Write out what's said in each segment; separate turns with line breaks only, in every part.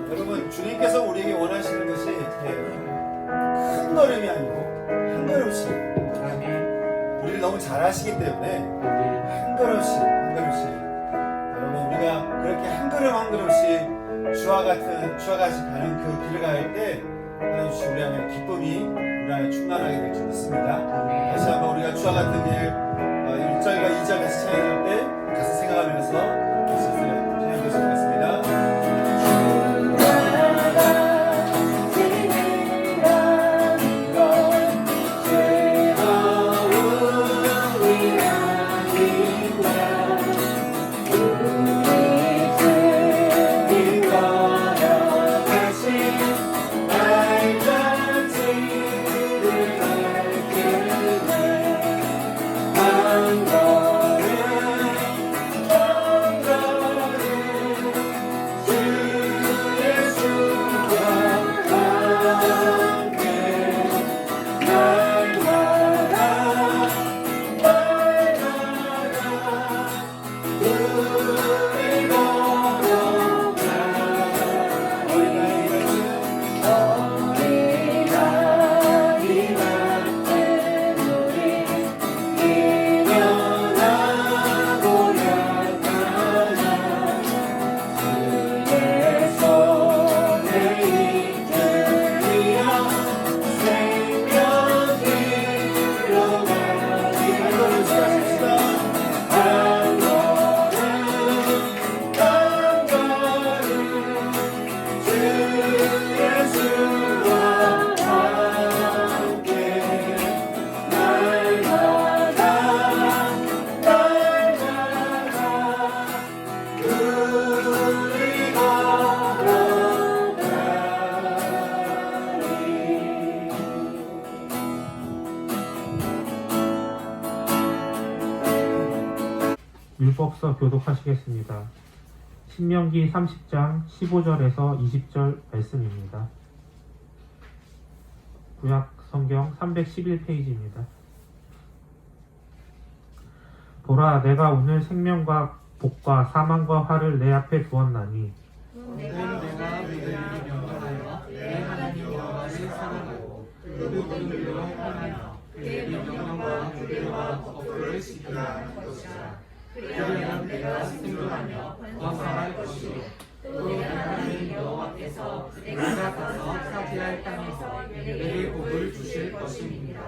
여러분, 주님께서 우리에게 원하시는 것이 큰 걸음이 아니고 한 걸음씩. 우리를 너무 잘 아시기 때문에 한 걸음씩 여러분, 우리가 그렇게 한 걸음 한 걸음씩 주와 같이 가는 그 길을 갈 때 하나님 주시 우리 안에 기쁨이 우리 안에 충만하게 될 줄 믿습니다. 다시 한번 우리가 주와 같은 길 1절과 2절 같이 찬양할 때 가사 생각하면서 다시 찬양하도록 하겠습니다.
율법서 교독하시겠습니다. 신명기 30장 15절에서 20절 말씀입니다. 구약 성경 311페이지입니다. 보라, 내가 오늘 생명과 복과 사망과 화를 내 앞에 두었나니
내가 그들을 명령하여 내 하나님 여호와를 사랑하고 그 모든 일로 행하며 그의 명령과 규례와 법도를 지키라 하는 것이라. 그리하면 내가 생존하며 건강할 것이요 또 내 하나님 여호와께서 내가 가서 차지할 땅에서 내게 복을 주실 것임이니라.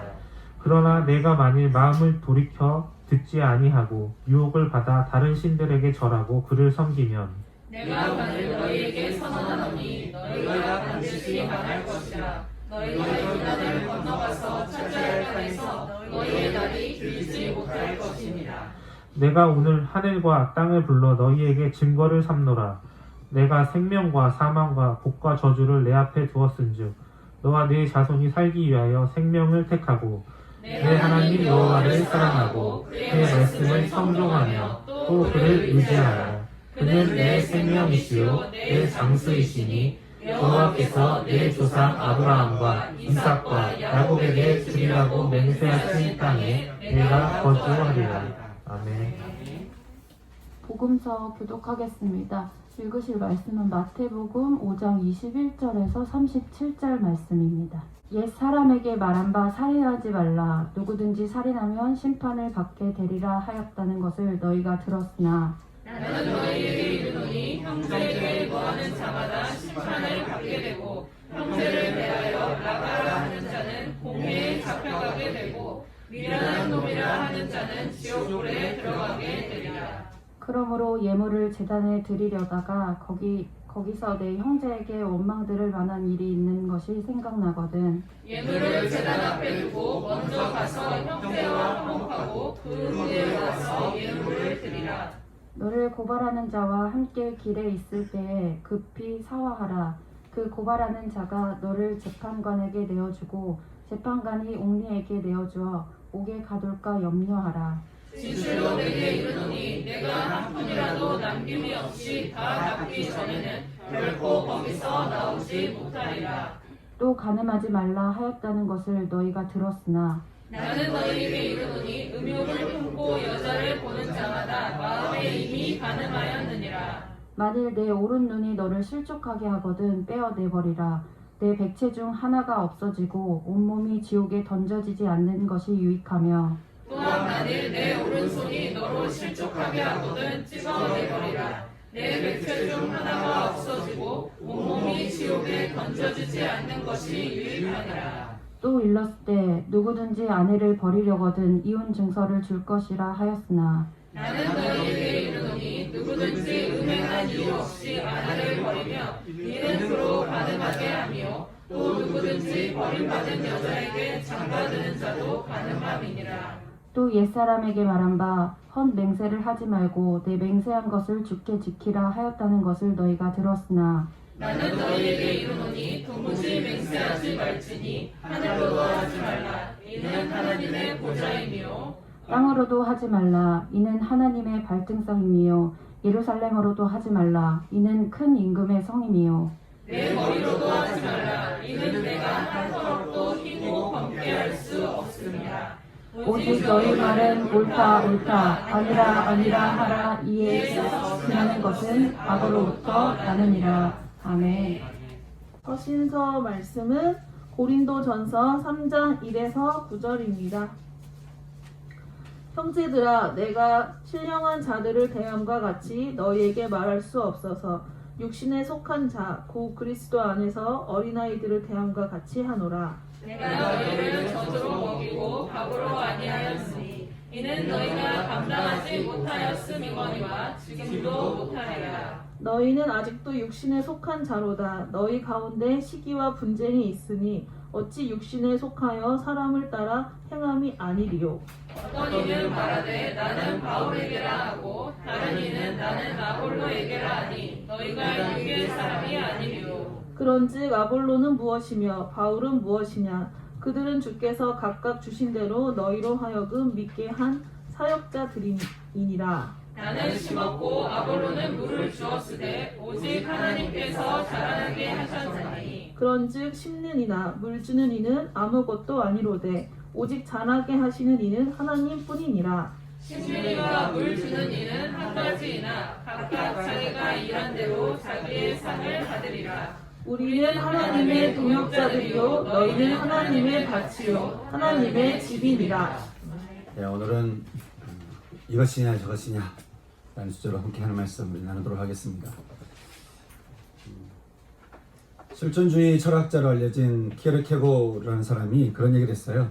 그러나 내가 만일 마음을 돌이켜 듣지 아니하고 유혹을 받아 다른 신들에게 절하고 그를 섬기면
내가 만일 너희에게 선언하노니 너희가 반드시 망할 것이라. 너희가 요단을 건너가서 차지할 땅에서 너희의 날이 길지 못할 것이니라.
내가 오늘 하늘과 땅을 불러 너희에게 증거를 삼노라. 내가 생명과 사망과 복과 저주를 내 앞에 두었은즉 너와 네 자손이 살기 위하여 생명을 택하고 내 하나님 여호와를 사랑하고 그의 말씀을 청종하며 또 그를 의지하라. 그는 내 생명이시요 내 장수이시니 여호와께서 내 조상 아브라함과 이삭과 야곱에게 주리라고 맹세하신 땅에 내가 거주하리라. 아멘.
복음서 교독하겠습니다. 읽으실 말씀은 마태복음 5장 21절에서 37절 말씀입니다. 옛 사람에게 말한 바 살인하지 말라. 누구든지 살인하면 심판을 받게 되리라 하였다는 것을 너희가 들었으나
나는 너희에게 이르노니 형제에게 거하는 자마다 심판을 받게 되고 형제를 대하여 나가라 하는 자는 공회에 잡혀가게 되고 미련한 놈이라 하는 자는 지옥불에 들어가게 되리라.
그러므로 예물을 제단에 드리려다가 거기서 내 형제에게 원망 들을 만한 일이 있는 것이 생각나거든.
예물을 제단 앞에 두고 먼저 가서 형제와 화목하고 그 후에 와서 예물을 드리라.
너를 고발하는 자와 함께 길에 있을 때에 급히 사화하라. 그 고발하는 자가 너를 재판관에게 내어주고 재판관이 옥리에게 내어주어 옥에 가둘까 염려하라.
진실로 내게 이르노니 내가 한 푼이라도 남김이 없이 다 갚기 전에는 결코 거기서 나오지 못하리라.
또 간음하지 말라 하였다는 것을 너희가 들었으나
나는 너희에게 이르노니 음욕을 품고 여자를 보는 자마다 마음에 이미 간음하였느니라.
만일 내 오른 눈이 너를 실족하게 하거든 빼어내버리라. 내 백체 중 하나가 없어지고 온몸이 지옥에 던져지지 않는 것이 유익하며
또한 만일 내 오른손이 너로 실족하게 하거든 찝어내버리라. 내 백체 중 하나가 없어지고 온몸이 지옥에 던져지지 않는 것이 유익하니라.
또 일렀을 누구든지 아내를 버리려거든 이혼 증서를 줄 것이라 하였으나
나는 너희에게 이르노니 누구든지 음행한 이유 없이 아내를 버리며 이는 그로 가늠하게 하며 또 누구든지 버림받은 여자에게 장가드는 자도 가늠함이니라.
또 옛사람에게 말한 바 헛 맹세를 하지 말고 내 맹세한 것을 주께 지키라 하였다는 것을 너희가 들었으나
나는 너희에게 이르노니 도무지 맹세하지 말지니 하늘로도 하지 말라. 이는 하나님의 보좌이며
땅으로도 하지 말라. 이는 하나님의 발등성이며 예루살렘으로도 하지 말라. 이는 큰 임금의 성이며
내 머리로도 하지 말라. 이는 내가 한 터럭도 희고 검게 할 수 없습니다.
오직 너희 말은 옳다 옳다 아니라 하라 이에 지나는 것은 악으로부터 나느니라. 아멘.
서신서 말씀은 고린도전서 3장 1에서 9절입니다. 형제들아, 내가 신령한 자들을 대함과 같이 너희에게 말할 수 없어서 육신에 속한 자, 곧 그리스도 안에서 어린아이들을 대함과 같이 하노라.
내가 너희를 젖으로 먹이고 밥으로 아니하였으니 이는 너희가 감당하지 못하였음이거니와 지금도 못하리라.
너희는 아직도 육신에 속한 자로다. 너희 가운데 시기와 분쟁이 있으니 어찌 육신에 속하여 사람을 따라 행함이 아니리요.
어떤 이는 말하되 나는 바울에게라 하고 다른 이는 나는 아볼로에게라 하니 너희가 육의 사람이 아니리요.
그런즉 아볼로는 무엇이며 바울은 무엇이냐? 그들은 주께서 각각 주신 대로 너희로 하여금 믿게 한 사역자들이니라.
나는 심었고 아볼로는 물을 주었으되 오직 하나님께서 자라나게 하셨나니
그런즉 심는 이나 물 주는 이는 아무것도 아니로되 오직 자라게 하시는 이는 하나님뿐이니라.
심는 물 주는 이는 한 가지이나 각각 자기가 일한 대로 자기의 상을 받으리라.
우리는 하나님의 동역자들이요 너희는 하나님의 밭이요 하나님의 집이니라.
네, 오늘은 이것이냐 저것이냐 라는 주제로 함께 하는 말씀을 나누도록 하겠습니다. 실존주의 철학자로 알려진 키에르케고르라는 사람이 그런 얘기를 했어요.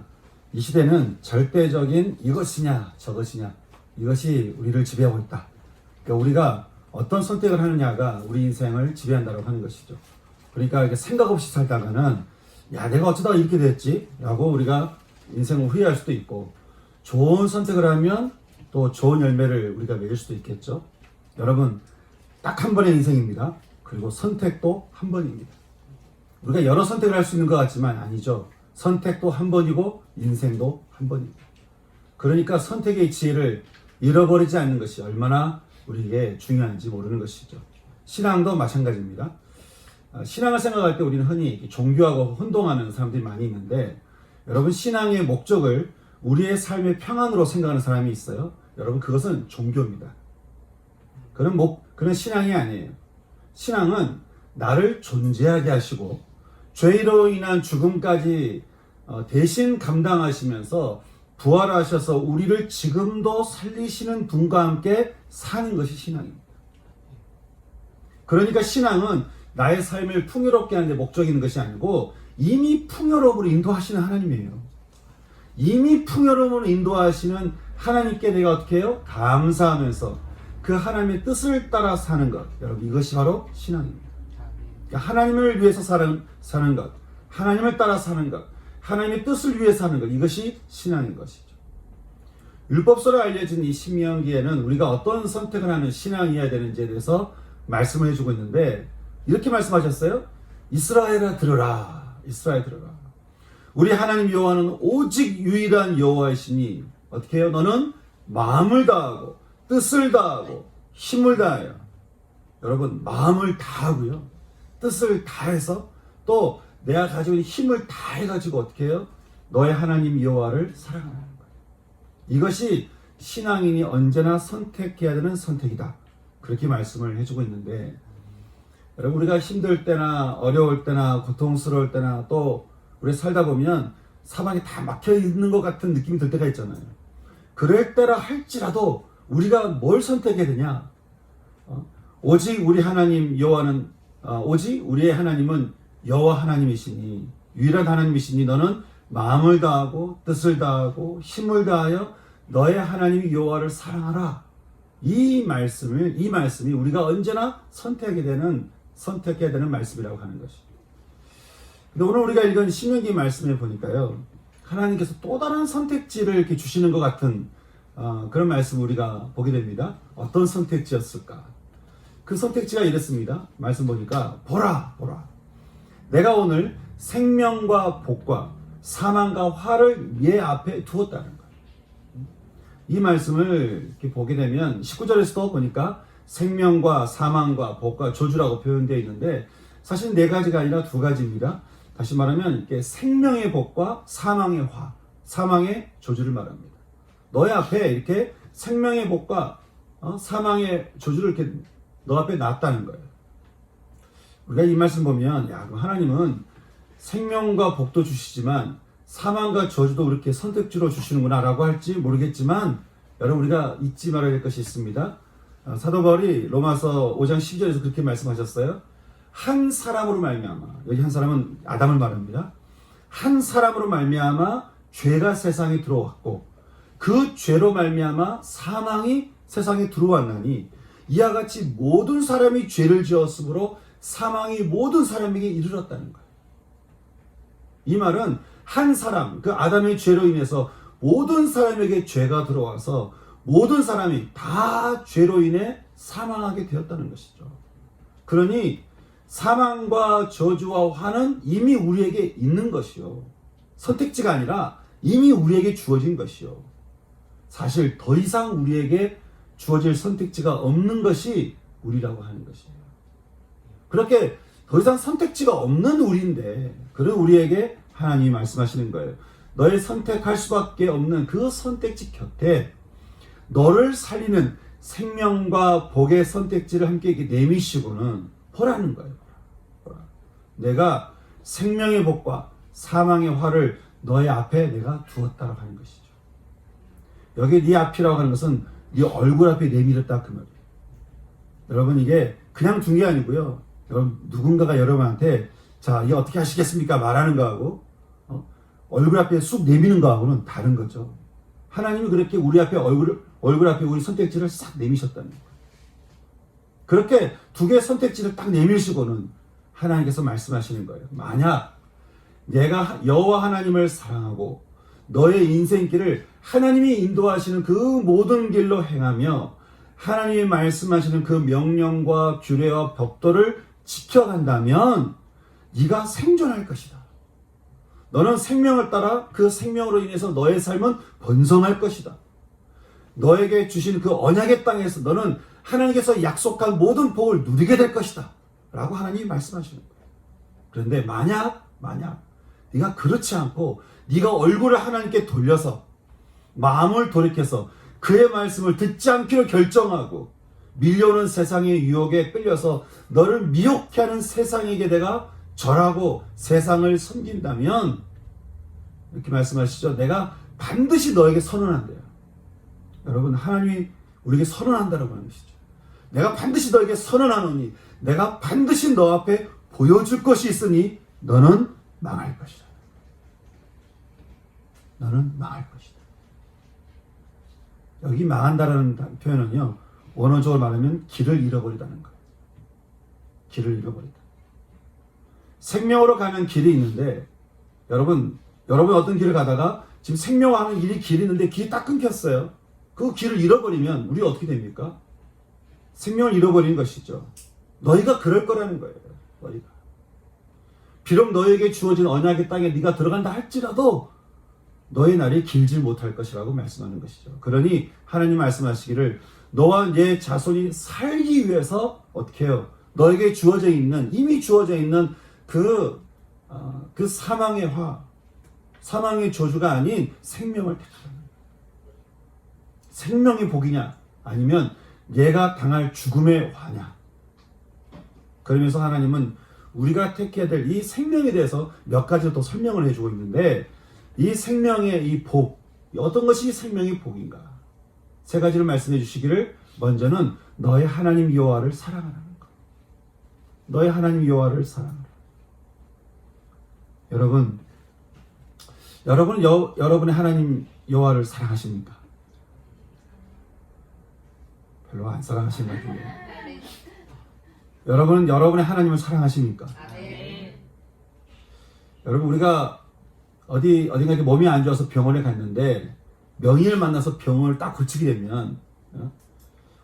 이 시대는 절대적인 이것이냐 저것이냐 이것이 우리를 지배하고 있다. 그러니까 우리가 어떤 선택을 하느냐가 우리 인생을 지배한다고 하는 것이죠. 그러니까 이렇게 생각 없이 살다가는 야 내가 어쩌다가 이렇게 됐지? 라고 우리가 인생을 후회할 수도 있고 좋은 선택을 하면 또 좋은 열매를 우리가 맺을 수도 있겠죠. 여러분 딱 한 번의 인생입니다. 그리고 선택도 한 번입니다. 우리가 여러 선택을 할 수 있는 것 같지만 아니죠. 선택도 한 번이고 인생도 한 번입니다. 그러니까 선택의 지혜를 잃어버리지 않는 것이 얼마나 우리에게 중요한지 모르는 것이죠. 신앙도 마찬가지입니다. 신앙을 생각할 때 우리는 흔히 종교하고 혼동하는 사람들이 많이 있는데 여러분 신앙의 목적을 우리의 삶의 평안으로 생각하는 사람이 있어요. 여러분 그것은 종교입니다. 그런 신앙이 아니에요. 신앙은 나를 존재하게 하시고 죄로 인한 죽음까지 대신 감당하시면서 부활하셔서 우리를 지금도 살리시는 분과 함께 사는 것이 신앙입니다. 그러니까 신앙은 나의 삶을 풍요롭게 하는 데 목적이 있는 것이 아니고 이미 풍요로움으로 인도하시는 하나님이에요. 이미 풍요로움으로 인도하시는 하나님께 내가 어떻게 해요? 감사하면서 그 하나님의 뜻을 따라 사는 것. 여러분 이것이 바로 신앙입니다. 그러니까 하나님을 위해서 사는 것, 하나님을 따라 사는 것, 하나님의 뜻을 위해 사는 것. 이것이 신앙인 것이죠. 율법서로 알려진 이 신명기에는 우리가 어떤 선택을 하는 신앙이어야 되는지에 대해서 말씀을 해주고 있는데 이렇게 말씀하셨어요. 이스라엘아 들으라. 이스라엘 들으라. 우리 하나님 여호와는 오직 유일한 여호와이시니 어떻게 해요? 너는 마음을 다하고 뜻을 다하고 힘을 다하여. 여러분 마음을 다하고요. 뜻을 다해서 또 내가 가지고 있는 힘을 다해가지고 어떻게 해요? 너의 하나님 여호와를 사랑하는 거예요. 이것이 신앙인이 언제나 선택해야 되는 선택이다 그렇게 말씀을 해주고 있는데, 여러분 우리가 힘들 때나 어려울 때나 고통스러울 때나 또 우리 살다 보면 사방에 다 막혀 있는 것 같은 느낌이 들 때가 있잖아요. 그럴 때라 할지라도 우리가 뭘 선택해야 되냐? 오직 우리 하나님 여호와는 오직 우리의 하나님은 여호와 하나님이시니, 유일한 하나님이시니 너는 마음을 다하고 뜻을 다하고 힘을 다하여 너의 하나님 여호와를 사랑하라. 이 말씀이 우리가 언제나 선택해야 되는 말씀이라고 하는 것이죠. 근데 오늘 우리가 읽은 신명기 말씀에 보니까요, 하나님께서 또 다른 선택지를 이렇게 주시는 것 같은 그런 말씀을 우리가 보게 됩니다. 어떤 선택지였을까? 그 선택지가 이랬습니다. 말씀 보니까 보라 내가 오늘 생명과 복과 사망과 화를 얘 앞에 두었다는 거예요. 이 말씀을 이렇게 보게 되면 19절에서도 보니까 생명과 사망과 복과 저주라고 표현되어 있는데, 사실 네 가지가 아니라 두 가지입니다. 다시 말하면 이렇게 생명의 복과 사망의 화, 사망의 저주를 말합니다. 너의 앞에 이렇게 생명의 복과 사망의 저주를 이렇게 너 앞에 놨다는 거예요. 우리가 이 말씀 보면, 그럼 하나님은 생명과 복도 주시지만 사망과 저주도 그렇게 선택지로 주시는구나 라고 할지 모르겠지만, 여러분 우리가 잊지 말아야 될 것이 있습니다. 사도 바울이 로마서 5장 12절에서 그렇게 말씀하셨어요. 한 사람으로 말미암아, 여기 한 사람은 아담을 말합니다. 한 사람으로 말미암아 죄가 세상에 들어왔고 그 죄로 말미암아 사망이 세상에 들어왔나니, 이와 같이 모든 사람이 죄를 지었으므로 사망이 모든 사람에게 이르렀다는 거예요. 이 말은 한 사람, 그 아담의 죄로 인해서 모든 사람에게 죄가 들어와서 모든 사람이 다 죄로 인해 사망하게 되었다는 것이죠. 그러니 사망과 저주와 화는 이미 우리에게 있는 것이요, 선택지가 아니라 이미 우리에게 주어진 것이요, 사실 더 이상 우리에게 주어질 선택지가 없는 것이 우리라고 하는 것이에요. 그렇게 더 이상 선택지가 없는 우리인데, 그런 우리에게 하나님이 말씀하시는 거예요. 너의 선택할 수밖에 없는 그 선택지 곁에 너를 살리는 생명과 복의 선택지를 함께 이렇게 내미시고는 보라는 거예요. 보라. 내가 생명의 복과 사망의 화를 너의 앞에 내가 두었다고 하는 것이죠. 여기 네 앞이라고 하는 것은 네 얼굴 앞에 내밀었다 그 말이에요. 여러분 이게 그냥 둔 게 아니고요. 여러분 누군가가 여러분한테 자 이게 어떻게 하시겠습니까 말하는 거하고 얼굴 앞에 쑥 내미는 거하고는 다른 거죠. 하나님이 그렇게 우리 앞에 얼굴 앞에 우리 선택지를 싹 내미셨다는 거예요. 그렇게 두 개의 선택지를 딱 내밀시고는 하나님께서 말씀하시는 거예요. 만약 내가 여호와 하나님을 사랑하고 너의 인생길을 하나님이 인도하시는 그 모든 길로 행하며 하나님이 말씀하시는 그 명령과 규례와 법도를 지켜간다면 네가 생존할 것이다. 너는 생명을 따라 그 생명으로 인해서 너의 삶은 번성할 것이다. 너에게 주신 그 언약의 땅에서 너는 하나님께서 약속한 모든 복을 누리게 될 것이다 라고 하나님이 말씀하시는 거예요. 그런데 만약 네가 그렇지 않고 네가 얼굴을 하나님께 돌려서 마음을 돌이켜서 그의 말씀을 듣지 않기로 결정하고 밀려오는 세상의 유혹에 끌려서 너를 미혹해 하는 세상에게 내가 절하고 세상을 섬긴다면, 이렇게 말씀하시죠. 내가 반드시 너에게 선언한대요. 여러분 하나님이 우리에게 선언한다라고 하는 것이죠. 내가 반드시 너에게 선언하노니 내가 반드시 너 앞에 보여줄 것이 있으니 너는 망할 것이다. 너는 망할 것이다. 여기 망한다라는 표현은요, 원어적으로 말하면 길을 잃어버리다는 거예요. 길을 잃어버리다. 생명으로 가는 길이 있는데, 여러분 어떤 길을 가다가 지금 생명하는 길이 있는데 길이 딱 끊겼어요. 그 길을 잃어버리면 우리 어떻게 됩니까? 생명을 잃어버리는 것이죠. 너희가 그럴 거라는 거예요. 너희가. 비록 너에게 주어진 언약의 땅에 네가 들어간다 할지라도 너의 날이 길지 못할 것이라고 말씀하는 것이죠. 그러니 하나님 말씀하시기를 너와 네 자손이 살기 위해서 어떻게 해요? 너에게 이미 주어져 있는 그 사망의 화, 사망의 저주가 아닌 생명을 택하라. 생명의 복이냐? 아니면 얘가 당할 죽음의 화냐. 그러면서 하나님은 우리가 택해야 될 이 생명에 대해서 몇 가지 또 설명을 해주고 있는데, 이 생명의 이 복, 어떤 것이 생명의 복인가? 세 가지를 말씀해 주시기를, 먼저는 너의 하나님 여호와를 사랑하라는 것. 너의 하나님 여호와를 사랑하라. 여러분은 여러분의 하나님 여호와를 사랑하십니까? 별로 안 사랑하시는 것 같은데. 여러분은 여러분의 하나님을 사랑하십니까? 여러분, 우리가 어딘가 몸이 안 좋아서 병원에 갔는데 명의를 만나서 병을 딱 고치게 되면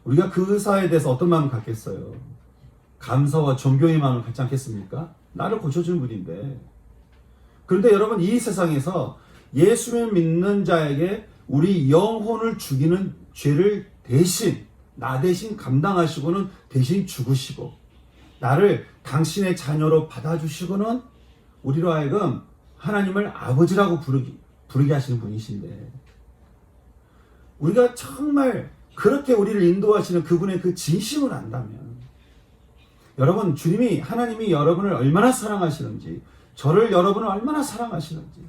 우리가 그 의사에 대해서 어떤 마음을 갖겠어요? 감사와 존경의 마음을 갖지 않겠습니까? 나를 고쳐주는 분인데. 그런데 여러분, 이 세상에서 예수를 믿는 자에게 우리 영혼을 죽이는 죄를 나 대신 감당하시고는 대신 죽으시고, 나를 당신의 자녀로 받아주시고는 우리로 하여금 하나님을 아버지라고 부르게 하시는 분이신데, 우리가 정말 그렇게 우리를 인도하시는 그분의 그 진심을 안다면, 여러분, 하나님이 여러분을 얼마나 사랑하시는지, 저를 여러분을 얼마나 사랑하시는지,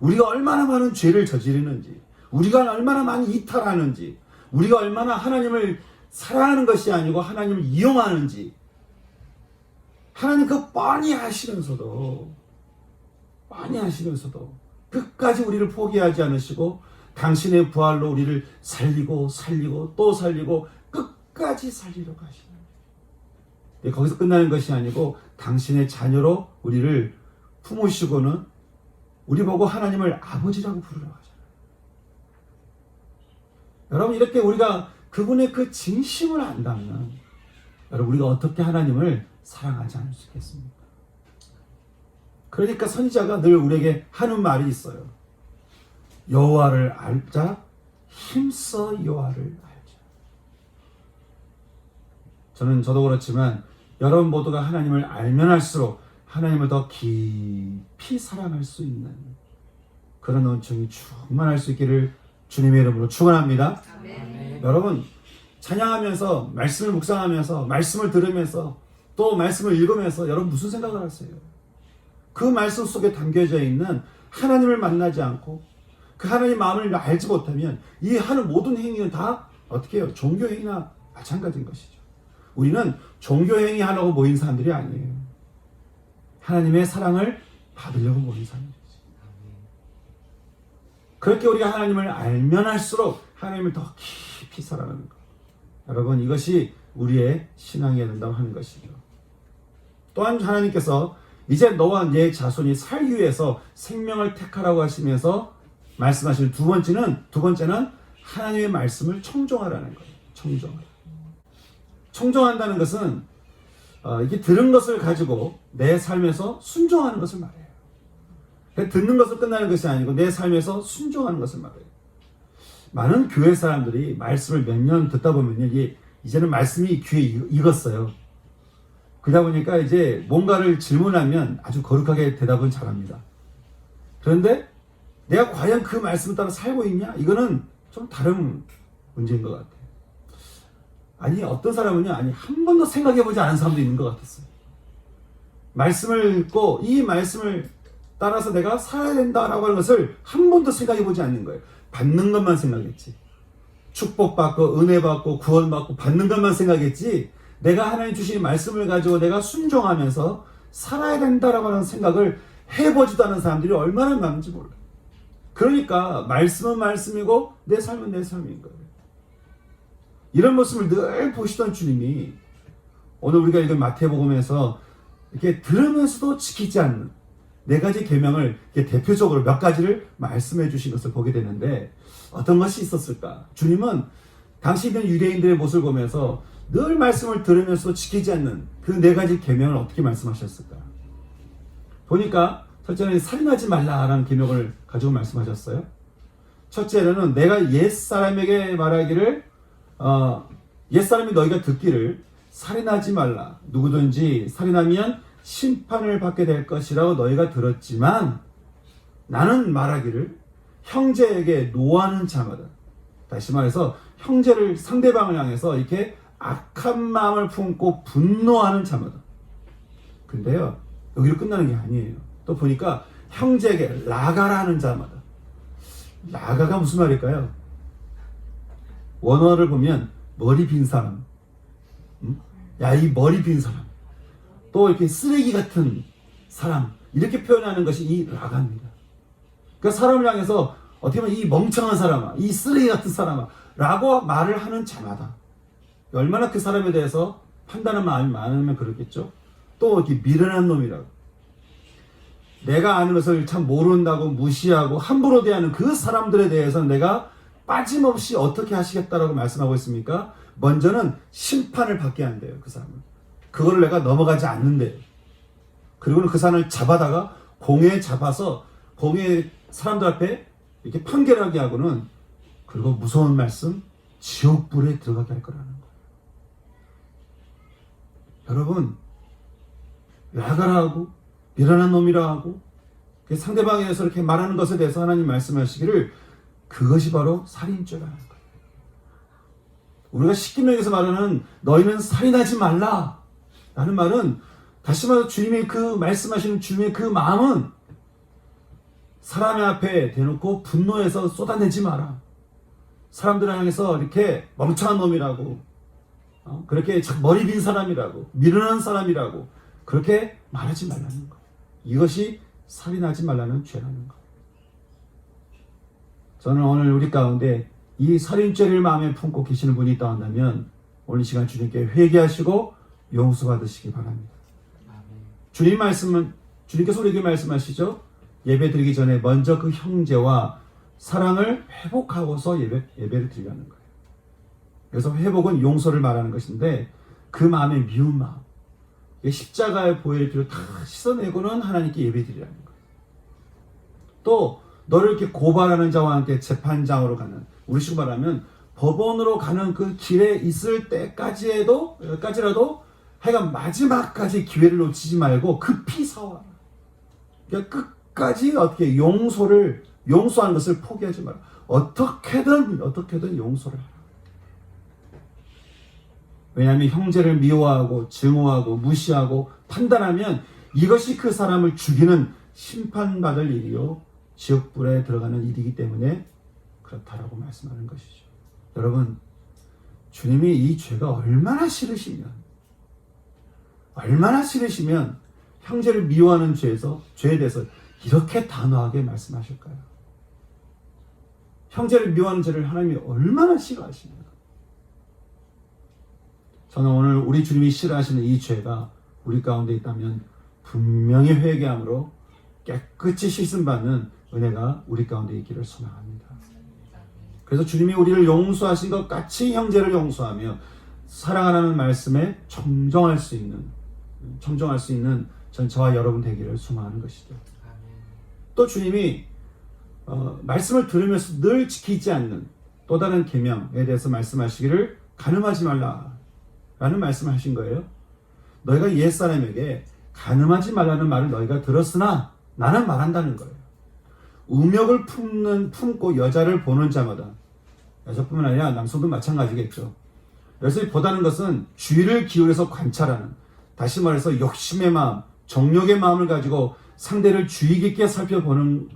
우리가 얼마나 많은 죄를 저지르는지, 우리가 얼마나 많이 이탈하는지, 우리가 얼마나 하나님을 사랑하는 것이 아니고 하나님을 이용하는지, 하나님 그거 뻔히 아시면서도 끝까지 우리를 포기하지 않으시고 당신의 부활로 우리를 살리고 또 살리고 끝까지 살리려고 하시는 거예요. 거기서 끝나는 것이 아니고 당신의 자녀로 우리를 품으시고는 우리 보고 하나님을 아버지라고 부르려고 하잖아요. 여러분, 이렇게 우리가 그분의 그 진심을 안다면, 여러분, 우리가 어떻게 하나님을 사랑하지 않을 수 있겠습니까? 그러니까 선지자가 늘 우리에게 하는 말이 있어요. 여호와를 알자, 힘써 여호와를 알자. 저도 그렇지만 여러분 모두가 하나님을 알면 알수록 하나님을 더 깊이 사랑할 수 있는 그런 은총이 충만할 수 있기를 주님의 이름으로 축원합니다. 여러분, 찬양하면서, 말씀을 묵상하면서, 말씀을 들으면서, 또 말씀을 읽으면서 여러분 무슨 생각을 하세요? 그 말씀 속에 담겨져 있는 하나님을 만나지 않고 그 하나님의 마음을 알지 못하면 이 하는 모든 행위는 다 어떻게 해요? 종교행위나 마찬가지인 것이죠. 우리는 종교행위 하려고 모인 사람들이 아니에요. 하나님의 사랑을 받으려고 모인 사람들이죠. 그렇게 우리가 하나님을 알면 알수록 하나님을 더 깊이 사랑하는 것. 여러분, 이것이 우리의 신앙이어야 된다고 하는 것이죠. 또한 하나님께서 이제 너와 네 자손이 살기 위해서 생명을 택하라고 하시면서 말씀하시는 두 번째는 하나님의 말씀을 청종하라는 거예요. 청종한다는 것은 이게 들은 것을 가지고 내 삶에서 순종하는 것을 말해요. 듣는 것을 끝나는 것이 아니고 내 삶에서 순종하는 것을 말해요. 많은 교회 사람들이 말씀을 몇 년 듣다 보면요, 이제는 말씀이 귀에 익었어요. 그러다 보니까 이제 뭔가를 질문하면 아주 거룩하게 대답은 잘합니다. 그런데 내가 과연 그 말씀을 따라 살고 있냐? 이거는 좀 다른 문제인 것 같아요. 아니, 어떤 사람은요, 한 번도 생각해보지 않은 사람도 있는 것 같았어요. 말씀을 읽고 이 말씀을 따라서 내가 살아야 된다라고 하는 것을 한 번도 생각해보지 않는 거예요. 받는 것만 생각했지. 축복받고 은혜받고 구원받고 받는 것만 생각했지, 내가 하나님 주신 말씀을 가지고 내가 순종하면서 살아야 된다라고 하는 생각을 해보지도 않은 사람들이 얼마나 많은지 몰라요. 그러니까 말씀은 말씀이고 내 삶은 내 삶인 거예요. 이런 모습을 늘 보시던 주님이 오늘 우리가 읽은 마태복음에서 이렇게 들으면서도 지키지 않는 네 가지 계명을 대표적으로 몇 가지를 말씀해 주신 것을 보게 되는데, 어떤 것이 있었을까? 주님은 당시 있는 유대인들의 모습을 보면서 늘 말씀을 들으면서도 지키지 않는 그 네 가지 계명을 어떻게 말씀하셨을까? 보니까 첫째는 살인하지 말라라는 계명을 가지고 말씀하셨어요. 첫째로는 내가 옛사람에게 말하기를 옛사람이 너희가 듣기를 살인하지 말라. 누구든지 살인하면 심판을 받게 될 것이라고 너희가 들었지만 나는 말하기를 형제에게 노하는 자마다, 다시 말해서 형제를 상대방을 향해서 이렇게 악한 마음을 품고 분노하는 자마다. 근데요, 여기로 끝나는 게 아니에요. 또 보니까 형제에게 라가라는 자마다. 라가가 무슨 말일까요? 원어를 보면 머리 빈 사람, 야, 이 머리 빈 사람, 또 이렇게 쓰레기 같은 사람, 이렇게 표현하는 것이 이 라가입니다. 그러니까 사람을 향해서 어떻게 보면 이 멍청한 사람아, 이 쓰레기 같은 사람아 라고 말을 하는 자마다 얼마나 그 사람에 대해서 판단하는 마음이 많으면 그렇겠죠. 또 이렇게 미련한 놈이라고, 내가 아는 것을 참 모른다고 무시하고 함부로 대하는 그 사람들에 대해서는 내가 빠짐없이 어떻게 하시겠다라고 말씀하고 있습니까? 먼저는 심판을 받게 한대요. 그 사람은. 그거를 내가 넘어가지 않는데요. 그리고는 그 사람을 잡아다가 공회에 잡아서 공회 사람들 앞에 이렇게 판결하게 하고는, 그리고 무서운 말씀, 지옥불에 들어가게 할 거라는 거예요. 여러분, 라가라 하고 미련한 놈이라 하고 상대방에 대해서 이렇게 말하는 것에 대해서 하나님 말씀하시기를, 그것이 바로 살인죄라는 거예요. 우리가 십계명에서 말하는 너희는 살인하지 말라 라는 말은, 다시 말해서 주님의 그 말씀하시는 주님의 그 마음은 사람의 앞에 대놓고 분노해서 쏟아내지 마라, 사람들을 향해서 이렇게 멍청한 놈이라고, 그렇게 머리 빈 사람이라고, 미련한 사람이라고 그렇게 말하지 말라는 거예요. 이것이 살인하지 말라는 죄라는 거예요. 저는 오늘 우리 가운데 이 살인죄를 마음에 품고 계시는 분이 있다 한다면, 오늘 이 시간 주님께 회개하시고 용서받으시기 바랍니다. 주님 말씀은, 주님께서 우리에게 말씀하시죠. 예배 드리기 전에 먼저 그 형제와 사랑을 회복하고서 예배를 드리라는 거예요. 그래서 회복은 용서를 말하는 것인데, 그 마음의 미운 마음, 십자가의 보혈의 피로 다 씻어내고는 하나님께 예배 드리라는 거예요. 또 너를 이렇게 고발하는 자와 함께 재판장으로 가는, 우리식으로 말하면 법원으로 가는 그 길에 있을 때까지라도 하여간 마지막까지 기회를 놓치지 말고 급히 사와. 그러니까 끝까지 어떻게 용서하는 것을 포기하지 마라. 어떻게든 용서를 하라. 왜냐하면 형제를 미워하고 증오하고 무시하고 판단하면 이것이 그 사람을 죽이는 심판받을 일이요, 지옥불에 들어가는 일이기 때문에 그렇다라고 말씀하는 것이죠. 여러분, 주님이 이 죄가 얼마나 싫으시면 형제를 미워하는 죄에 대해서 이렇게 단호하게 말씀하실까요? 형제를 미워하는 죄를 하나님이 얼마나 싫어하십니까? 저는 오늘 우리 주님이 싫어하시는 이 죄가 우리 가운데 있다면 분명히 회개함으로 깨끗이 씻음받는 은혜가 우리 가운데 있기를 소망합니다. 그래서 주님이 우리를 용서하신 것 같이 형제를 용서하며 사랑하라는 말씀에 청정할 수 있는 전 저와 여러분 되기를 소망하는 것이죠. 또 주님이 말씀을 들으면서 늘 지키지 않는 또 다른 계명에 대해서 말씀하시기를, 간음하지 말라라는 말씀을 하신 거예요. 너희가 옛사람에게 간음하지 말라는 말을 너희가 들었으나 나는 말한다는 거예요. 우명을 품고 여자를 보는 자마다, 여자뿐만 아니라 남성도 마찬가지겠죠. 그래서 보다는 것은 주의를 기울여서 관찰하는, 다시 말해서 욕심의 마음, 정욕의 마음을 가지고 상대를 주의 깊게 살펴보는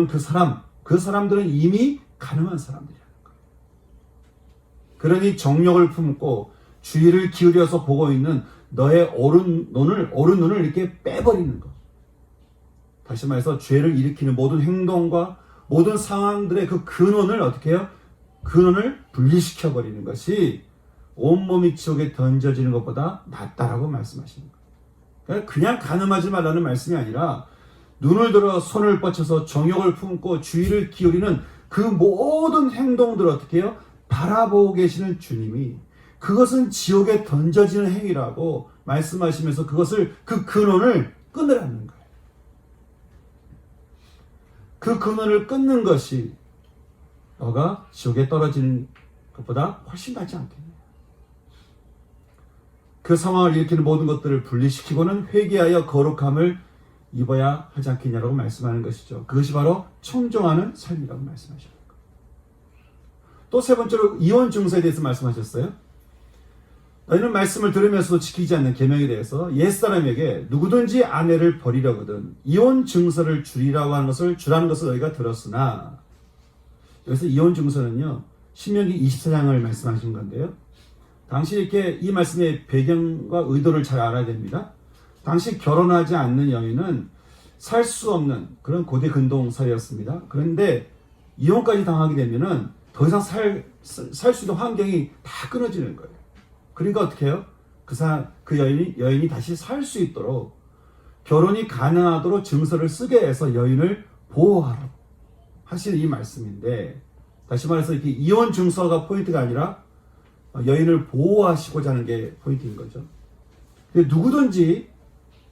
그 사람들은 이미 간음한 사람들이라는 거예요. 그러니 정욕을 품고 주의를 기울여서 보고 있는 너의 옳은 눈을 이렇게 빼버리는 것. 다시 말해서 죄를 일으키는 모든 행동과 모든 상황들의 그 근원을 어떻게 해요? 근원을 분리시켜버리는 것이 온몸이 지옥에 던져지는 것보다 낫다라고 말씀하시는 거예요. 그냥 간음하지 말라는 말씀이 아니라 눈을 들어 손을 뻗쳐서 정욕을 품고 주의를 기울이는 그 모든 행동들을 어떻게 해요? 바라보고 계시는 주님이 그것은 지옥에 던져지는 행위라고 말씀하시면서 그 근원을 끊으라는 거예요. 그 근원을 끊는 것이 너가 지옥에 떨어지는 것보다 훨씬 낫지 않겠냐. 그 상황을 일으키는 모든 것들을 분리시키고는 회개하여 거룩함을 입어야 하지 않겠냐라고 말씀하는 것이죠. 그것이 바로 청정하는 삶이라고 말씀하시는 거예요. 또 세 번째로 이혼 증서에 대해서 말씀하셨어요. 너희는 말씀을 들으면서도 지키지 않는 계명에 대해서 옛사람에게 누구든지 아내를 버리려거든 이혼 증서를 주라는 것을 너희가 들었으나, 여기서 이혼 증서는요 신명기 24장을 말씀하신 건데요. 당시 이렇게 이 말씀의 배경과 의도를 잘 알아야 됩니다. 당시 결혼하지 않는 여인은 살 수 없는 그런 고대 근동 사회였습니다. 그런데 이혼까지 당하게 되면은 더 이상 살 수 있는 환경이 다 끊어지는 거예요. 그러니까 어떻게 해요? 그 여인이 다시 살 수 있도록 결혼이 가능하도록 증서를 쓰게 해서 여인을 보호하라고 하시는 이 말씀인데, 다시 말해서 이렇게 이혼 증서가 포인트가 아니라 여인을 보호하시고자 하는 게 포인트인 거죠. 근데 누구든지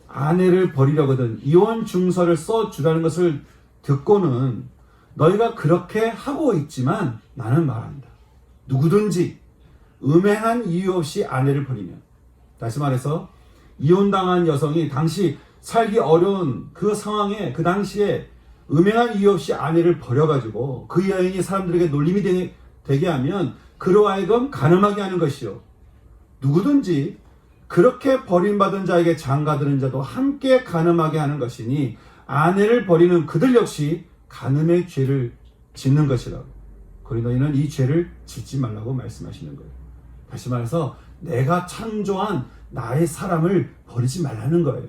아내를 버리려거든 이혼 증서를 써주라는 것을 듣고는 너희가 그렇게 하고 있지만 나는 말한다. 누구든지 음행한 이유 없이 아내를 버리면, 다시 말해서 이혼당한 여성이 당시 살기 어려운 그 상황에 그 당시에 음행한 이유 없이 아내를 버려가지고 그 여인이 사람들에게 놀림이 되게 하면 그로 하여금 간음하게 하는 것이요, 누구든지 그렇게 버림받은 자에게 장가드는 자도 함께 간음하게 하는 것이니 아내를 버리는 그들 역시 간음의 죄를 짓는 것이라고. 그러니 너희는 이 죄를 짓지 말라고 말씀하시는 거예요. 다시 말해서 내가 창조한 나의 사람을 버리지 말라는 거예요.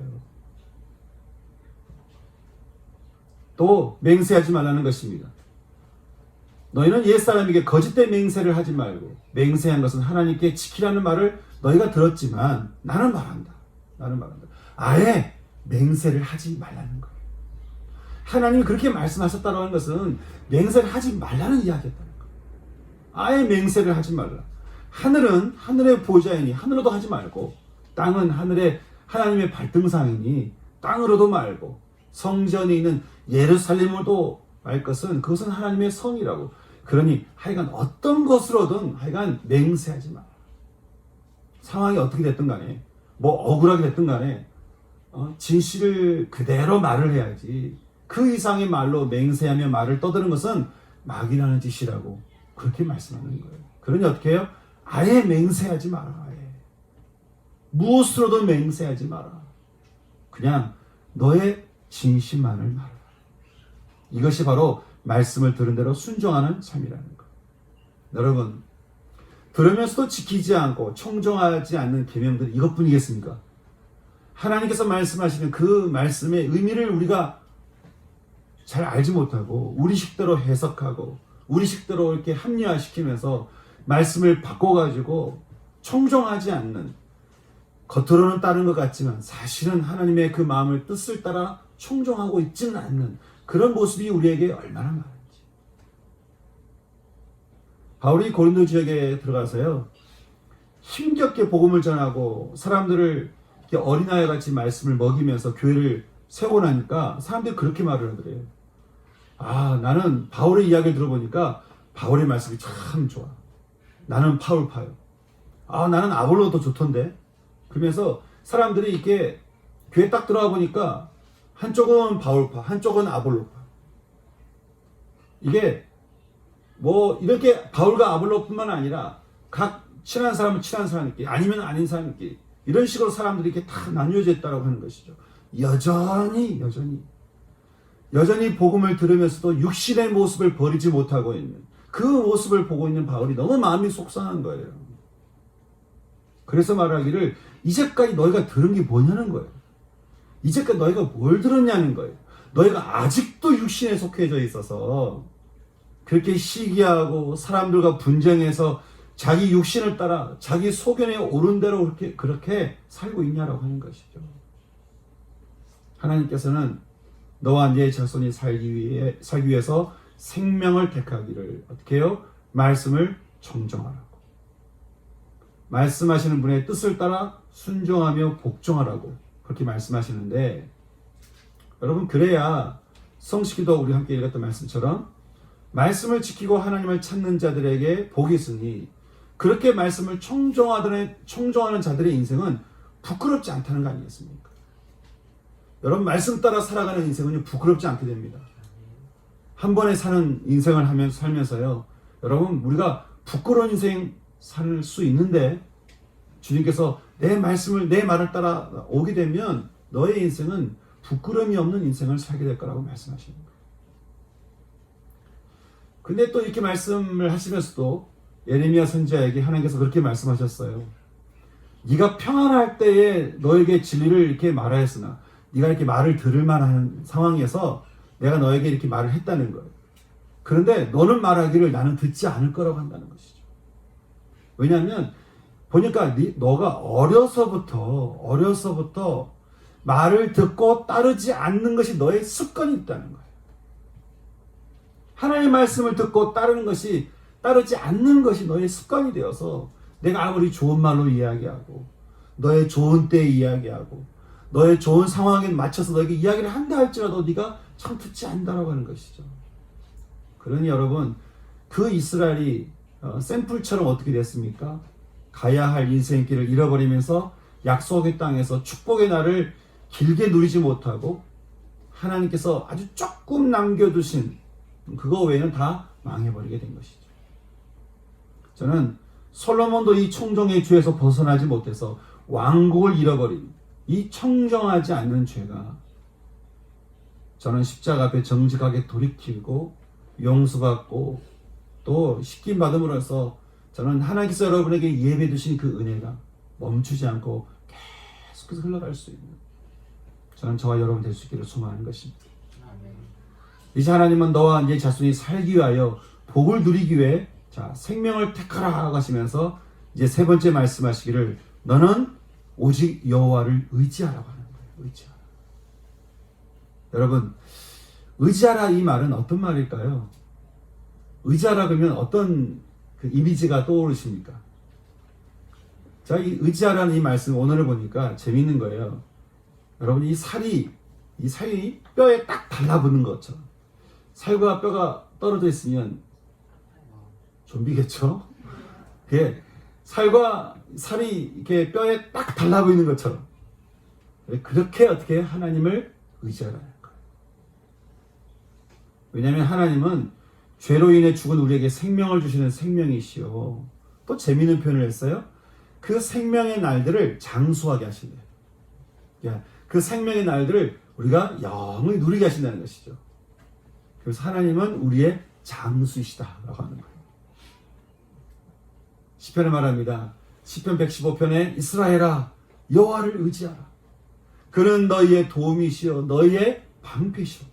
또 맹세하지 말라는 것입니다. 너희는 옛사람에게 거짓된 맹세를 하지 말고, 맹세한 것은 하나님께 지키라는 말을 너희가 들었지만 나는 말한다. 아예 맹세를 하지 말라는 거예요. 하나님이 그렇게 말씀하셨다고 하는 것은 맹세를 하지 말라는 이야기였다는 거예요. 아예 맹세를 하지 말라. 하늘은 하늘의 보좌이니 하늘로도 하지 말고, 땅은 하늘의 하나님의 발등상이니 땅으로도 말고, 성전이 있는 예루살렘으로도 말 것은 그것은 하나님의 성이라고. 그러니 하여간 어떤 것으로든 하여간 맹세하지 마라. 상황이 어떻게 됐든 간에, 뭐 억울하게 됐든 간에 진실을 그대로 말을 해야지, 그 이상의 말로 맹세하며 말을 떠드는 것은 막이라는 짓이라고 그렇게 말씀하는 거예요. 그러니 어떻게 해요? 아예 맹세하지 마라. 아예. 무엇으로도 맹세하지 마라. 그냥 너의 진심만을 말하라. 이것이 바로 말씀을 들은 대로 순종하는 삶이라는 거예요. 여러분, 들으면서도 지키지 않고 청정하지 않는 계명들이 이것뿐이겠습니까? 하나님께서 말씀하시는 그 말씀의 의미를 우리가 잘 알지 못하고 우리 식대로 해석하고 우리 식대로 이렇게 합리화시키면서 말씀을 바꿔가지고 청정하지 않는, 겉으로는 따른 것 같지만 사실은 하나님의 그 마음을 뜻을 따라 청정하고 있지는 않는 그런 모습이 우리에게 얼마나 많은지. 바울이 고린도 지역에 들어가서요, 힘겹게 복음을 전하고 사람들을 이렇게 어린아이 같이 말씀을 먹이면서 교회를 세우고 나니까 사람들이 그렇게 말을 하더래요. 아, 나는 바울의 이야기를 들어보니까 바울의 말씀이 참 좋아. 나는 파울파요. 아, 나는 아볼로도 좋던데. 그러면서 사람들이 이렇게 교회 딱 들어와 보니까 한쪽은 바울파, 한쪽은 아볼로파. 이게 뭐 이렇게 바울과 아볼로뿐만 아니라 각 친한 사람은 친한 사람끼리, 아니면 아닌 사람끼리, 이런 식으로 사람들이 이렇게 다 나뉘어져 있다고 하는 것이죠. 여전히 복음을 들으면서도 육신의 모습을 버리지 못하고 있는 그 모습을 보고 있는 바울이 너무 마음이 속상한 거예요. 그래서 말하기를, 이제까지 너희가 들은 게 뭐냐는 거예요. 이제까지 너희가 뭘 들었냐는 거예요. 너희가 아직도 육신에 속해져 있어서 그렇게 시기하고 사람들과 분쟁해서 자기 육신을 따라 자기 소견에 오른 대로 그렇게 살고 있냐라고 하는 것이죠. 하나님께서는 너와 네 자손이 살기 위해서 생명을 택하기를 어떻게 해요? 말씀을 청정하라고. 말씀하시는 분의 뜻을 따라 순종하며 복종하라고 그렇게 말씀하시는데, 여러분, 그래야 성시기도 우리 함께 읽었던 말씀처럼 말씀을 지키고 하나님을 찾는 자들에게 복이 있으니, 그렇게 말씀을 청정하는 자들의 인생은 부끄럽지 않다는 거 아니겠습니까? 여러분, 말씀 따라 살아가는 인생은 부끄럽지 않게 됩니다. 한 번에 사는 인생을 살면서요,
여러분, 우리가 부끄러운 인생 살 수 있는데 주님께서 내 말을 따라 오게 되면 너의 인생은 부끄러움이 없는 인생을 살게 될 거라고 말씀하시는 거예요. 근데 또 이렇게 말씀을 하시면서도 예레미야 선지자에게 하나님께서 그렇게 말씀하셨어요. 네가 평안할 때에 너에게 진리를 이렇게 말하였으나 네가 이렇게 말을 들을 만한 상황에서 내가 너에게 이렇게 말을 했다는 거예요. 그런데 너는 말하기를 나는 듣지 않을 거라고 한다는 것이죠. 왜냐하면 보니까 너가 어려서부터 말을 듣고 따르지 않는 것이 너의 습관이 있다는 거예요. 하나님의 말씀을 듣고 따르지 않는 것이 너의 습관이 되어서 내가 아무리 좋은 말로 이야기하고 너의 좋은 때에 이야기하고 너의 좋은 상황에 맞춰서 너에게 이야기를 한다 할지라도 네가 참 듣지 않는다라고 하는 것이죠. 그러니 여러분, 그 이스라엘이 샘플처럼 어떻게 됐습니까? 가야 할 인생의 길을 잃어버리면서 약속의 땅에서 축복의 날을 길게 누리지 못하고 하나님께서 아주 조금 남겨두신 그거 외에는 다 망해버리게 된 것이죠. 저는 솔로몬도 이 청정의 죄에서 벗어나지 못해서 왕국을 잃어버린 이 청정하지 않는 죄가 저는 십자가 앞에 정직하게 돌이키고 용서받고 또 씻김 받음으로써 저는 하나님께서 여러분에게 예배해 두신 그 은혜가 멈추지 않고 계속해서 흘러갈 수 있는 저는 저와 여러분 될 수 있기를 소망하는 것입니다. 이제 하나님은 너와 네 자손이 살기 위하여 복을 누리기 위해 생명을 택하라 하시면서 이제 세 번째 말씀하시기를 너는 오직 여호와를 의지하라고 하는 거예요. 의지하라. 여러분, 의지하라 이 말은 어떤 말일까요? 의지하라 그러면 어떤 그 이미지가 떠오르십니까? 자, 이 의지하라는 이 말씀 오늘을 보니까 재밌는 거예요. 여러분, 이 살이 뼈에 딱 달라붙는 것처럼 살과 뼈가 떨어져 있으면 좀비겠죠? 그게 살과 살이 이렇게 뼈에 딱 달라붙는 것처럼 그렇게 어떻게 하나님을 의지하라는 거예요. 왜냐하면 하나님은 죄로 인해 죽은 우리에게 생명을 주시는 생명이시오. 또 재미있는 표현을 했어요. 그 생명의 날들을 장수하게 하신대요. 그 생명의 날들을 우리가 영원히 누리게 하신다는 것이죠. 그래서 하나님은 우리의 장수이시다라고 하는 거예요. 시편에 말합니다. 시편 115편에 이스라엘아 여호와를 의지하라. 그는 너희의 도움이시여 너희의 방패시오.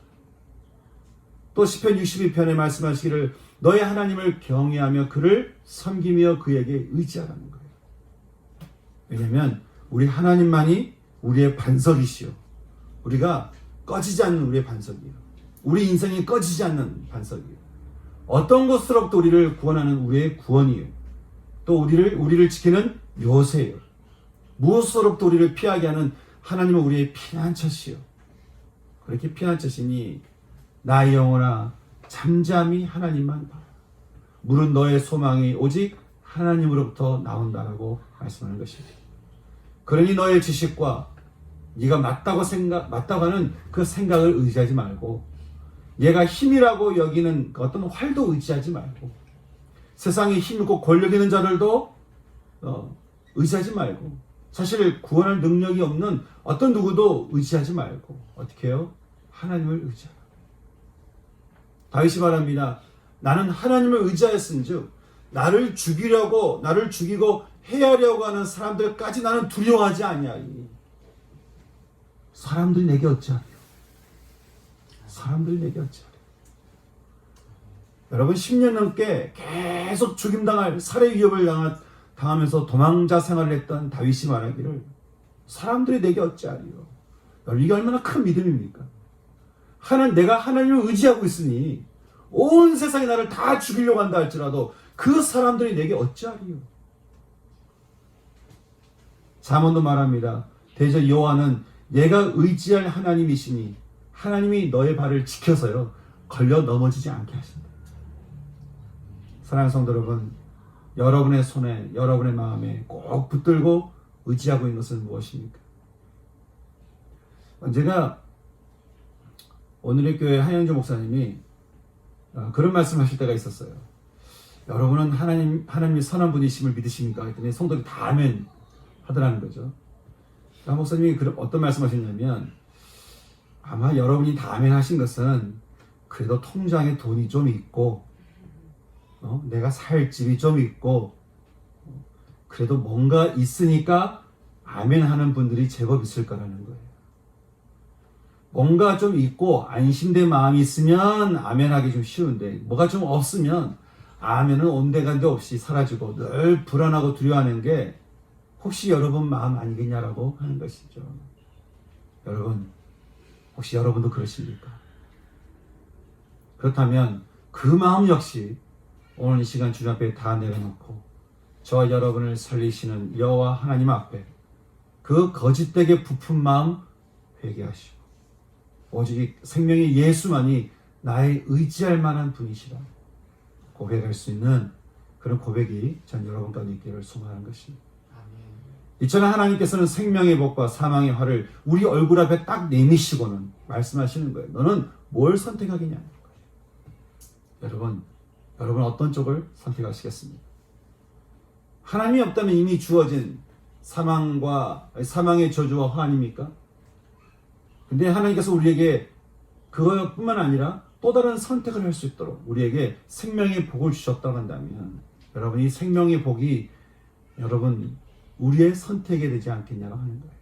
또 시편 62편에 말씀하시기를 너의 하나님을 경외하며 그를 섬기며 그에게 의지하라는 거예요. 왜냐하면 우리 하나님만이 우리의 반석이시오. 우리가 꺼지지 않는 우리의 반석이에요. 우리 인생이 꺼지지 않는 반석이에요. 어떤 곳으로부터 우리를 구원하는 우리의 구원이에요. 또 우리를 지키는 요새예요. 무엇으로부터 우리를 피하게 하는 하나님은 우리의 피난처시요. 그렇게 피난처시니 나의 영혼아 잠잠히 하나님만 바라. 물은 너의 소망이 오직 하나님으로부터 나온다라고 말씀하는 것입니다. 그러니 너의 지식과 네가 맞다고 하는 그 생각을 의지하지 말고 얘가 힘이라고 여기는 어떤 활도 의지하지 말고 세상에 힘있고 권력 있는 자들도 의지하지 말고 사실 구원할 능력이 없는 어떤 누구도 의지하지 말고 어떻게 해요? 하나님을 의지하라. 다윗이 말합니다. 나는 하나님을 의지하였은즉 나를 죽이고 해하려고 하는 사람들까지 나는 두려워하지 아니하리니. 사람들이 내게 어찌하리요? 사람들이 내게 어찌하리요? 여러분 10년 넘게 계속 죽임당할 살해 위협을 당하면서 도망자 생활을 했던 다윗이 말하기를 사람들이 내게 어찌하리요? 여러분 이게 얼마나 큰 믿음입니까? 내가 하나님을 의지하고 있으니 온 세상이 나를 다 죽이려고 한다 할지라도 그 사람들이 내게 어찌하리요? 잠언도 말합니다. 대저 여호와는 내가 의지할 하나님이시니 하나님이 너의 발을 지켜서요 걸려 넘어지지 않게 하신다. 사랑하는 성도 여러분, 여러분의 손에 여러분의 마음에 꼭 붙들고 의지하고 있는 것은 무엇입니까? 언제가 오늘의 교회 한영주 목사님이 그런 말씀하실 때가 있었어요. 여러분은 하나님이 선한 분이심을 믿으십니까? 했더니 성도들이 다 아멘 하더라는 거죠. 목사님이 어떤 말씀하셨냐면, 아마 여러분이 다 아멘 하신 것은 그래도 통장에 돈이 좀 있고, 내가 살 집이 좀 있고, 그래도 뭔가 있으니까 아멘 하는 분들이 제법 있을 거라는 거예요. 뭔가 좀 있고 안심된 마음이 있으면 아멘하기 좀 쉬운데, 뭐가 좀 없으면 아멘은 온데간데 없이 사라지고 늘 불안하고 두려워하는 게 혹시 여러분 마음 아니겠냐라고 하는 것이죠. 여러분, 혹시 여러분도 그러십니까? 그렇다면 그 마음 역시 오늘 이 시간 주님 앞에 다 내려놓고 저와 여러분을 살리시는 여호와 하나님 앞에 그 거짓되게 부푼 마음 회개하시고, 오직 생명의 예수만이 나의 의지할 만한 분이시라 고백할 수 있는 그런 고백이 전 여러분 가운데 있기를 소망하는 것입니다. 이처럼 하나님께서는 생명의 복과 사망의 활을 우리 얼굴 앞에 딱 내미시고는 말씀하시는 거예요. 너는 뭘 선택하겠냐는 거예요. 여러분 어떤 쪽을 선택하시겠습니까? 하나님이 없다면 이미 주어진 사망의 저주와 화환입니까? 근데 하나님께서 우리에게 그것뿐만 아니라 또 다른 선택을 할 수 있도록 우리에게 생명의 복을 주셨다고 한다면, 여러분 이 생명의 복이 여러분 우리의 선택이 되지 않겠냐고 하는 거예요.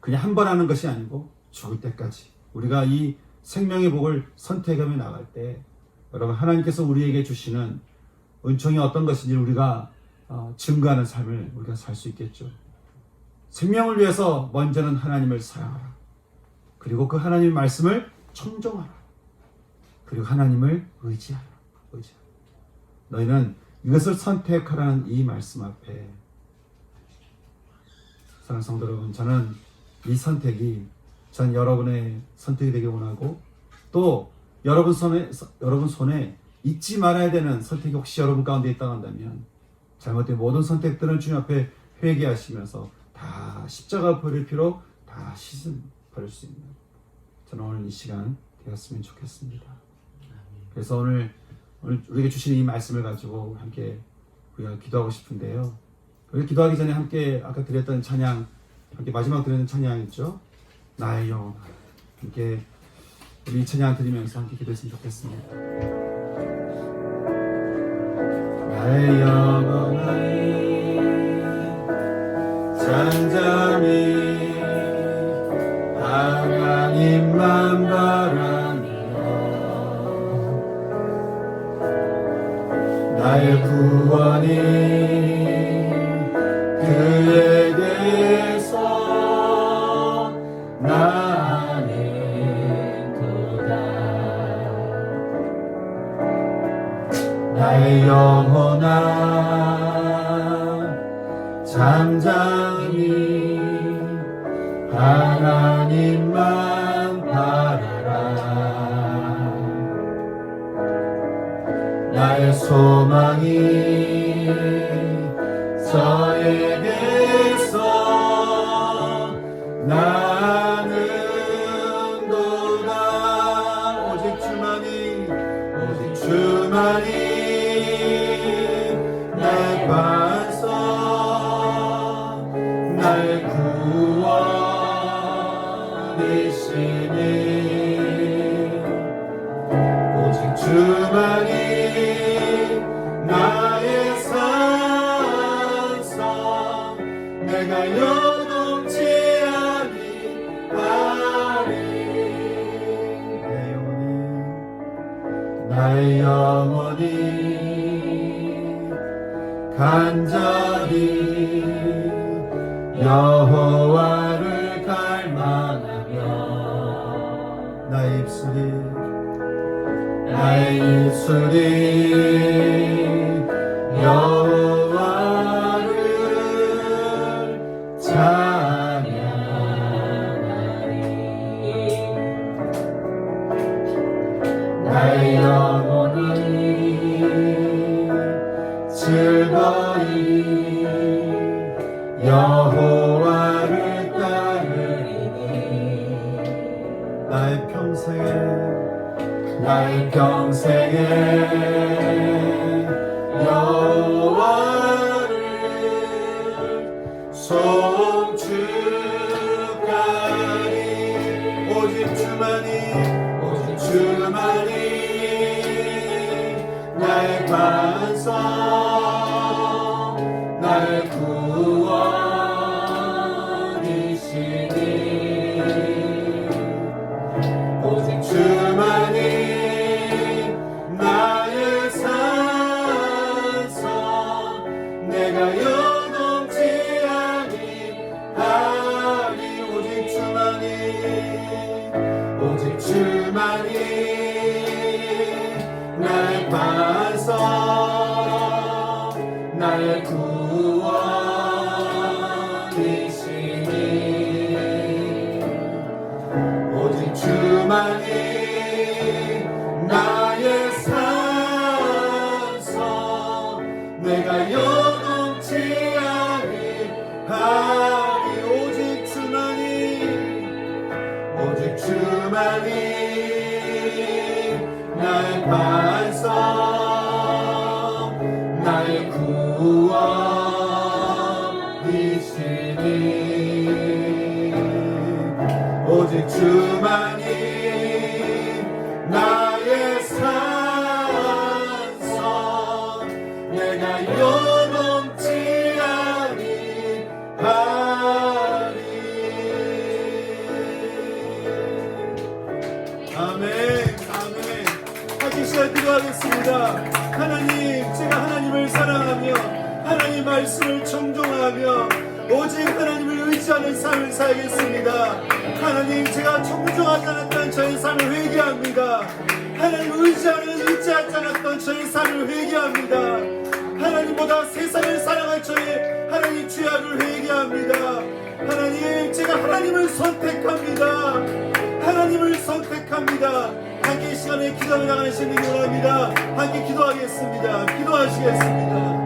그냥 한 번 하는 것이 아니고 죽을 때까지 우리가 이 생명의 복을 선택하며 나갈 때, 여러분 하나님께서 우리에게 주시는 은총이 어떤 것인지 우리가 증거하는 삶을 우리가 살 수 있겠죠. 생명을 위해서 먼저는 하나님을 사랑하라. 그리고 그 하나님의 말씀을 청종하라. 그리고 하나님을 의지하라. 너희는 이것을 선택하라는 이 말씀 앞에, 사랑하는 성도 여러분, 저는 이 선택이 전 여러분의 선택이 되길 원하고, 또 여러분 손에 잊지 말아야 되는 선택이 혹시 여러분 가운데 있다고 한다면, 잘못된 모든 선택들은 주님 앞에 회개하시면서 다 십자가 버릴 필요 다 버릴 수 있는, 저는 오늘 이 시간 되었으면 좋겠습니다. 그래서 오늘 우리에게 주신 이 말씀을 가지고 함께 우리가 기도하고 싶은데요. 우리 기도하기 전에 함께 아까 드렸던 찬양, 함께 마지막 드렸던 찬양 있죠? 나의 영혼. 함께 우리 찬양 드리면서 함께 기도했으면 좋겠습니다. 나의 영혼이 잠잠히 하나님만 바라며 나의 구원이 그에게서 나는 도다. 나의 영혼아 잠잠히 하나님만 바라라. 나의 소망이 저에게서 나는 도다. 오직 주만이 나의 반석, 나의 구원이시니. 오직 주만이 나의 산성, 내가 요동치 아니하리. 나의 영혼이 간절히 여호와를 갈망하며 나의 입술이 여호와를 찬양하리. 나의 영혼이 즐거이 여호와를 따르리니. 나의 평생에 나의 평생에 여호와를 송축하리. 오직 주만이 나의 반석 나의 구원이시니 오직 주만이 나의 산성 내가 요동치 아니하리. 오직 주만이 나의 반석 나의 구원이시니 오직 주만이 나의 산성 내가 요동치 아니하리. 오직 주만이 나의 반석 나의 구원이시니 오직 주만이 나의 산성 내가 요동치 아니하리. 아멘. 하기 시간 기도하겠습니다. 하나님, 제가 하나님을 사랑하며 하나님 말씀을 청종하며 오직 하나님을 의지하는 삶을 살겠습니다. 하나님, 제가 청종하지 않았던 저의 삶을 회개합니다. 하나님을 의지하지 않았던 저의 삶을 회개합니다. 하나님보다 세상을 사랑할 저의 하나님 죄악을 회개합니다. 하나님, 제가 하나님을 선택합니다. 하나님을 선택합니다. 함께 이 시간에 기도하며 나가시는 길 원합니다. 함께 기도하겠습니다. 기도하시겠습니다.